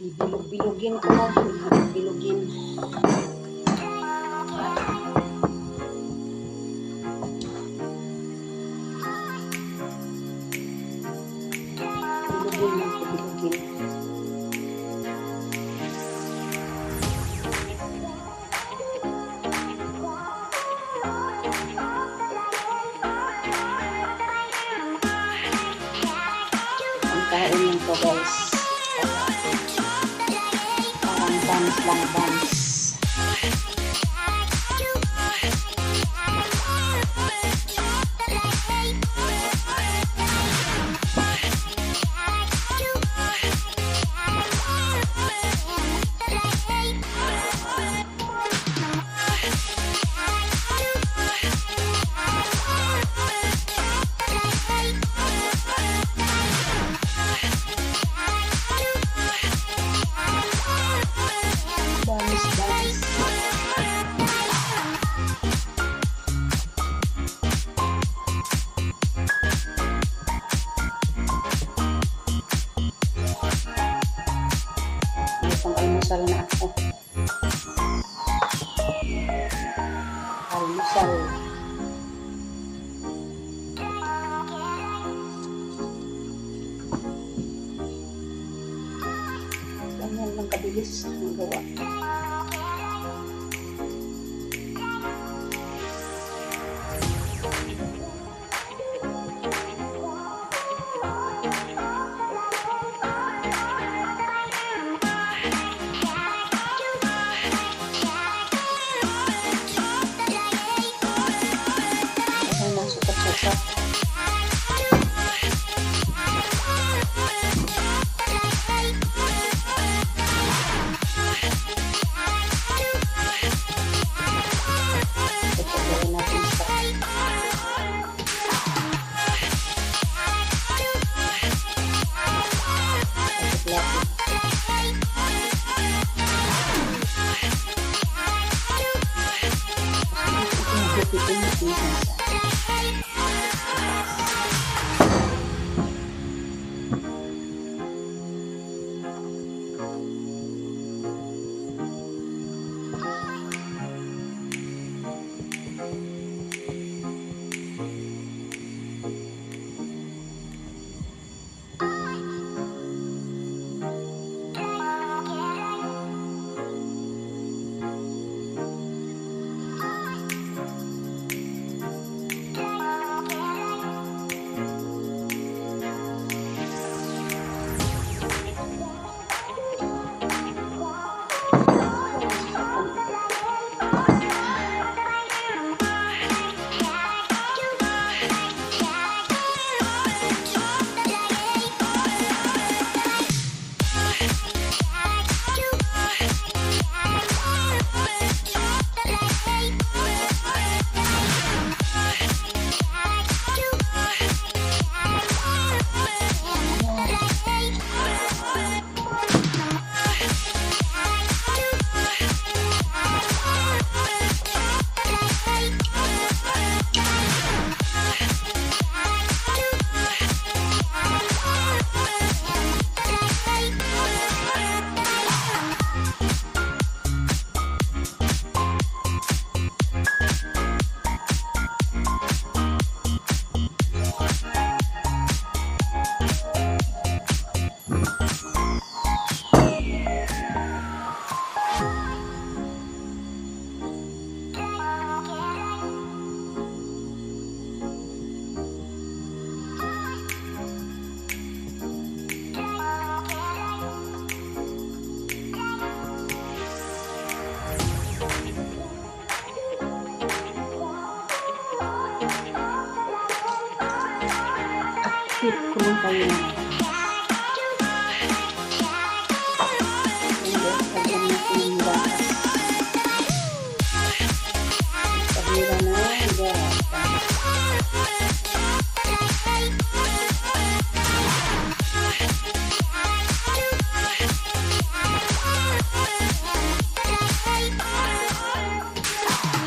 Bibilog-bilogin ko na. Bibilog-bilogin. Bilogin. Ang kain lang to guys. Parang dance lang, dance. Almusal na ako. Almusal. Ganyan lang kabilis ang gawa. Sip ko lang kayo. Lagyan natin yung gatas. Pahira na yung gatas.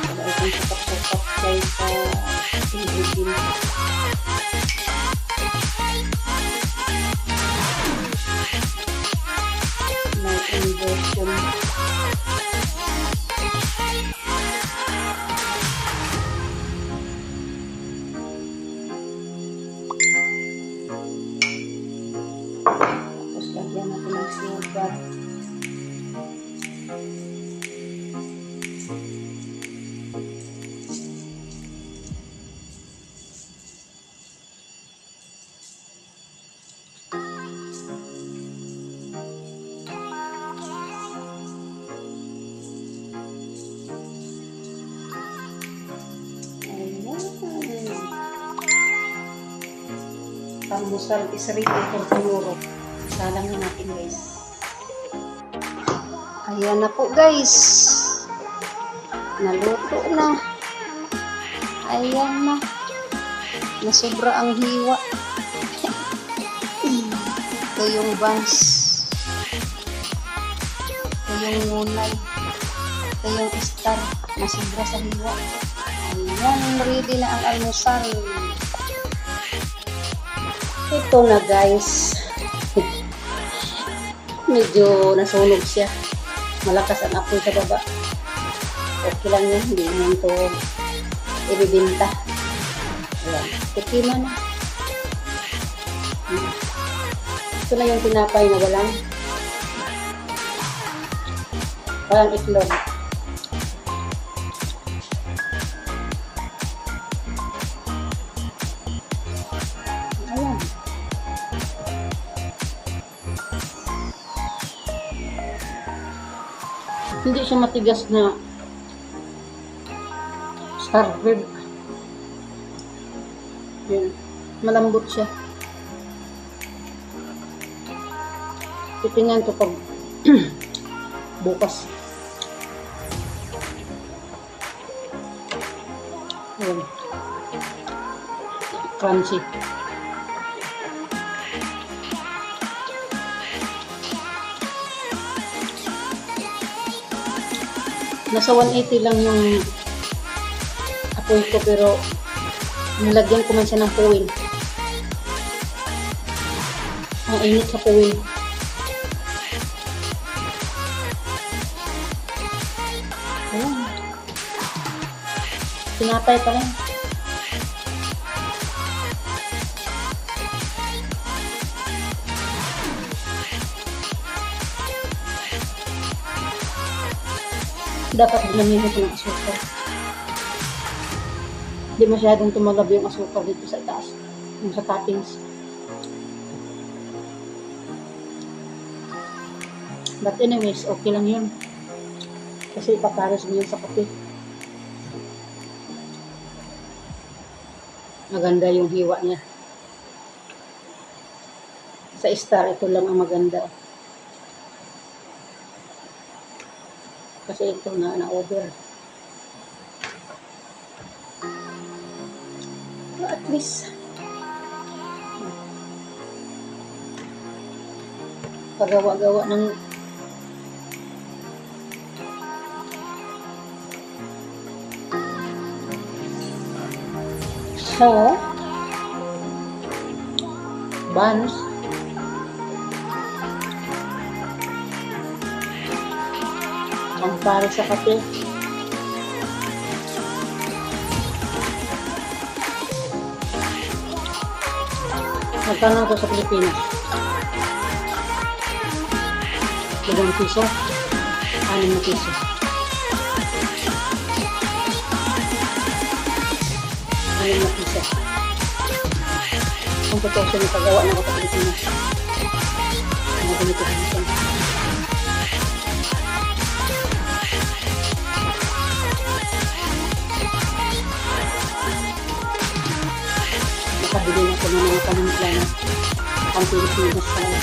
Wala itong supak-supak guys sa ingredients. Pangmusal is ready for tomorrow. Salang na natin guys. Ayan na po guys. Naluto na. Ayan na. Nasobra ang hiwa. Ito yung buns. Ito yung ngunay. Ito yung star. Nasobra sa hiwa. Ayan, ready na ang almusal. Ito na guys. Medyo nasunog siya. Malakas ang apoy sa baba. Okay lang yun. Hindi naman ito ibibinta. Ayan. Tikiman na. Ito na yung tinapay na walang itlog. Ayan. Hindi siya matigas na star rib. Yan. Malambot siya. Titingnan to pag bukas. Ayan. Crunchy. Nasa 180 lang yung apoy ko pero nilagyan ko man siya ng foil. Ang init sa foil. Ayan. Tinapay pa rin. Dapat dinamihan ko ng asukal. Hindi masyadong tumalab yung asukal dito sa taas. Yung sa toppings. But anyways, okay lang yun. Kasi ipapares mo yun sa kape. Maganda yung hiwa niya. Sa star, ito lang ang maganda. Kasi ito na-over. So at least, pagawa-gawa ng so, buns. Ang para sa kape. Magkano ito sa Pilipinas? 2 piso? 6 na piso. Na piso. Kung totoo siya yung paggawa ng sa Pilipinas. Ang ganito dito. Nakabili na ko ng mga panimpla na ang Pilipinas pala.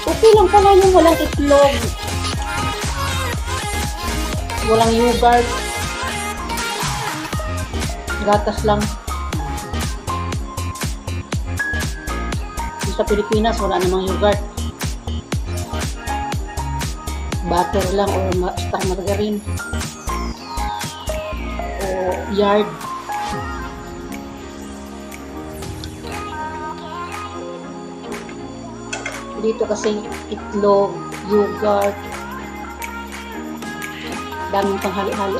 Okay lang pala yung walang itlog. Walang yogurt. Gatas lang. Sa Pilipinas, wala namang yogurt. Butter lang o star margarine. O yard. Dito kasi itlog, yogurt, daming panghalo-halo.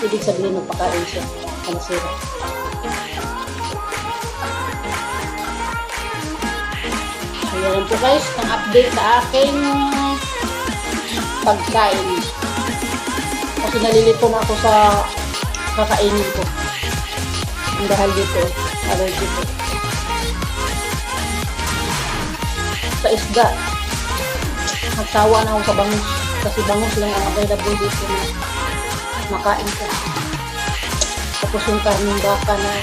Ibig sabihin magpakain siya. Kalasira. So yan po guys, ang update sa aking pagkain. Kasi nalilito na ako sa kakainin ko. Dahil dito, allergy ko. Sa isda, nagsawa na ako sa bangus. Kasi bangus lang ang available dito na makain ka. Tapos yung karning baka na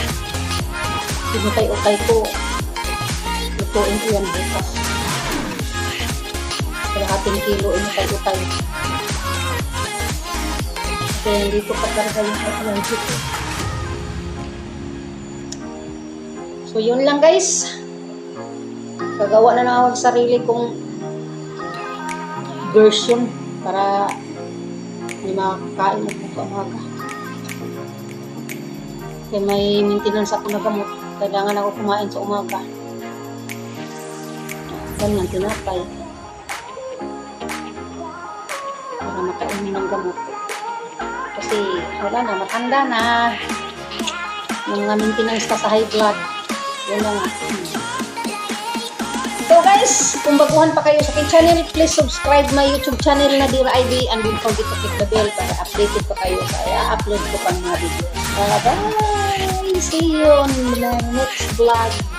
pinutay-utay ko, lutuin ko yan bukas. Kalahating kilo inutay-utay. Kaya hindi ko pakarga yung lunch ko. So yun lang guys. Gagawa na ako ng sarili kong version para hindi makakain ako sa umaga. Kaya may maintenance ako na gamot. Kailangan ako kumain sa umaga. Ganyan, tinapay. Para makainom ng gamot. Kasi wala na, matanda na. Yung maintenance ka sa high blood. Yun lang. So guys, kung baguhan pa kayo sa aking channel, please subscribe my YouTube channel na Dira ID and don't forget to click the bell para updated pa kayo sa i-upload ko pang mga videos. Bye-bye! See you on the next vlog.